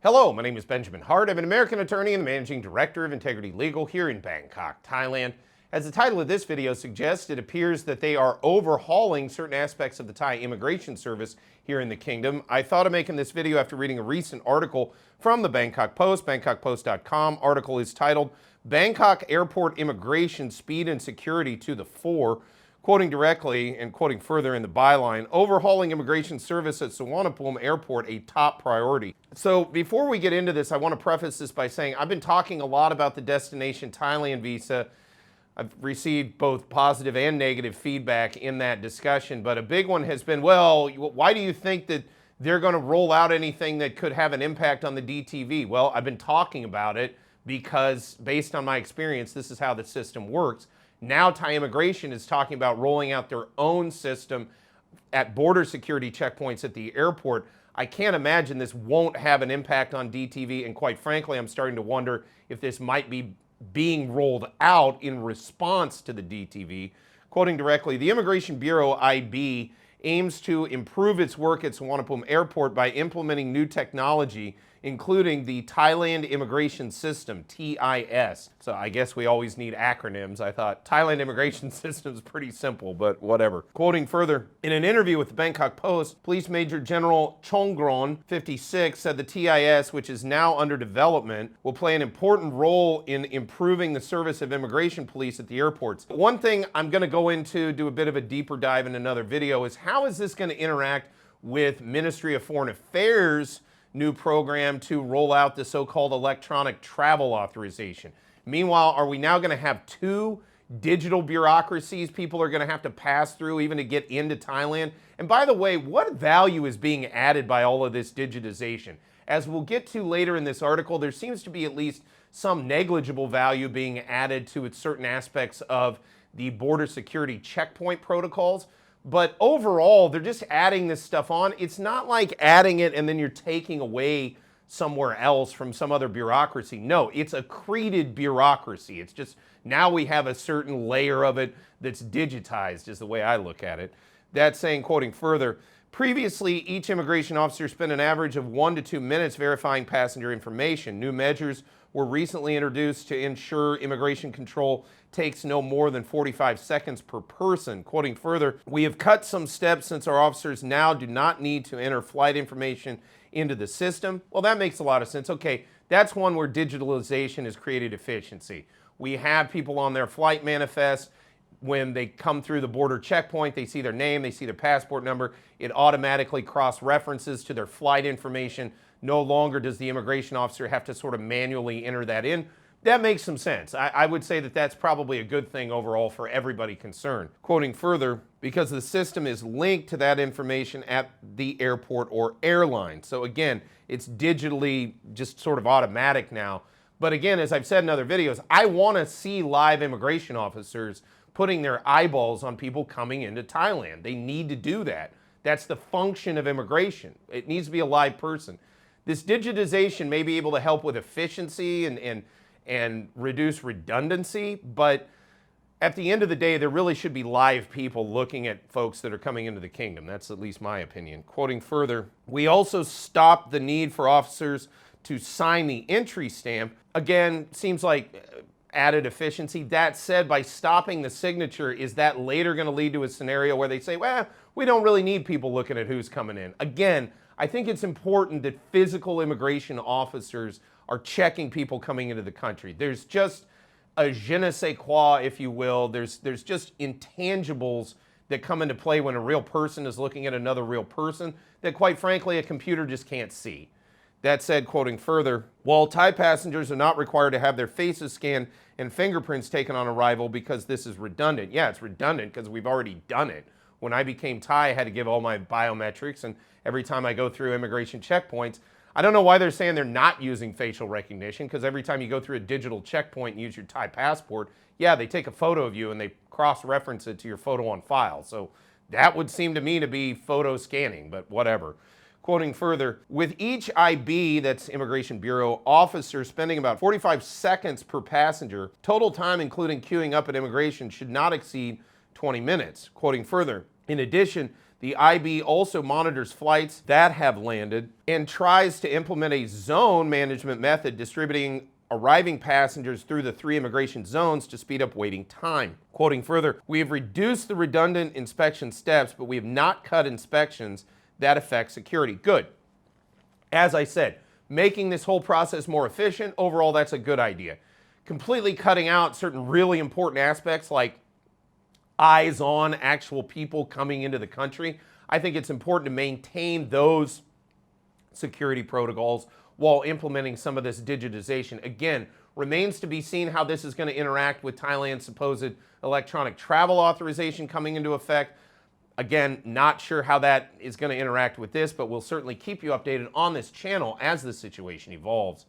Hello, my name is Benjamin Hart. I'm an American attorney and the Managing Director of Integrity Legal here in Bangkok, Thailand. As the title of this video suggests, it appears that they are overhauling certain aspects of the Thai immigration service here in the kingdom. I thought of making this video after reading a recent article from the Bangkok Post, bangkokpost.com. Article is titled, Bangkok Airport Immigration Speed and Security to the Fore. Quoting directly and quoting further in the byline, overhauling immigration service at Suvarnabhumi Airport a top priority. So before we get into this, I want to preface this by saying I've been talking a lot about the destination Thailand visa. I've received both positive and negative feedback in that discussion, but a big one has been, well, why do you think that they're going to roll out anything that could have an impact on the DTV? Well, I've been talking about it because based on my experience, this is how the system works. Now Thai immigration is talking about rolling out their own system at border security checkpoints at the airport. I can't imagine this won't have an impact on DTV, and quite frankly, I'm starting to wonder if this might be being rolled out in response to the DTV. Quoting directly, the Immigration Bureau IB aims to improve its work at Suvarnabhumi Airport by implementing new technology, including the Thailand Immigration System, TIS. So I guess we always need acronyms. I thought Thailand Immigration System is pretty simple, but whatever. Quoting further, in an interview with the Bangkok Post, Police Major General Chongron, 56, said the TIS, which is now under development, will play an important role in improving the service of immigration police at the airports. One thing I'm going to go into, do a bit of a deeper dive in another video, is how is this going to interact with Ministry of Foreign Affairs' new program to roll out the so-called electronic travel authorization. Meanwhile, are we now going to have two digital bureaucracies people are going to have to pass through even to get into Thailand? And by the way, what value is being added by all of this digitization? As we'll get to later in this article, there seems to be at least some negligible value being added to certain aspects of the border security checkpoint protocols. But overall, they're just adding this stuff on. It's not like adding it and then you're taking away somewhere else from some other bureaucracy. No, it's accreted bureaucracy. It's just now we have a certain layer of it that's digitized, is the way I look at it. That's saying, quoting further, previously, each immigration officer spent an average of 1 to 2 minutes verifying passenger information. New measures were recently introduced to ensure immigration control takes no more than 45 seconds per person. Quoting further, we have cut some steps since our officers now do not need to enter flight information into the system. Well, that makes a lot of sense. Okay, that's one where digitalization has created efficiency. We have people on their flight manifest. When they come through the border checkpoint, they see their name, they see their passport number. It automatically cross-references to their flight information. No longer does the immigration officer have to sort of manually enter that in. That makes some sense. I would say that that's probably a good thing overall for everybody concerned. Quoting further, because the system is linked to that information at the airport or airline. So again, it's digitally just sort of automatic now. But again, as I've said in other videos, I want to see live immigration officers putting their eyeballs on people coming into Thailand. They need to do that. That's the function of immigration. It needs to be a live person. This digitization may be able to help with efficiency and reduce redundancy, but at the end of the day, there really should be live people looking at folks that are coming into the kingdom. That's at least my opinion. Quoting further, we also stopped the need for officers to sign the entry stamp. Again, seems like added efficiency. That said, by stopping the signature, is that later going to lead to a scenario where they say, well, we don't really need people looking at who's coming in? Again, I think it's important that physical immigration officers are checking people coming into the country. There's just a je ne sais quoi, if you will. There's just intangibles that come into play when a real person is looking at another real person that, quite frankly, a computer just can't see. That said, quoting further, while Thai passengers are not required to have their faces scanned and fingerprints taken on arrival because this is redundant. Yeah, it's redundant because we've already done it. When I became Thai, I had to give all my biometrics, and every time I go through immigration checkpoints, I don't know why they're saying they're not using facial recognition, because every time you go through a digital checkpoint and use your Thai passport, yeah, they take a photo of you and they cross-reference it to your photo on file. So that would seem to me to be photo scanning, but whatever. Quoting further, with each IB, that's Immigration Bureau, officer spending about 45 seconds per passenger, total time including queuing up at immigration should not exceed 20 minutes. Quoting further, in addition, The IB also monitors flights that have landed and tries to implement a zone management method, distributing arriving passengers through the 3 immigration zones to speed up waiting time. Quoting further, we have reduced the redundant inspection steps, but we have not cut inspections that affect security. Good. As I said, making this whole process more efficient, overall, that's a good idea. Completely cutting out certain really important aspects like eyes on actual people coming into the country, I think it's important to maintain those security protocols while implementing some of this digitization. Again, remains to be seen how this is going to interact with Thailand's supposed electronic travel authorization coming into effect. Again, not sure how that is going to interact with this, but we'll certainly keep you updated on this channel as the situation evolves.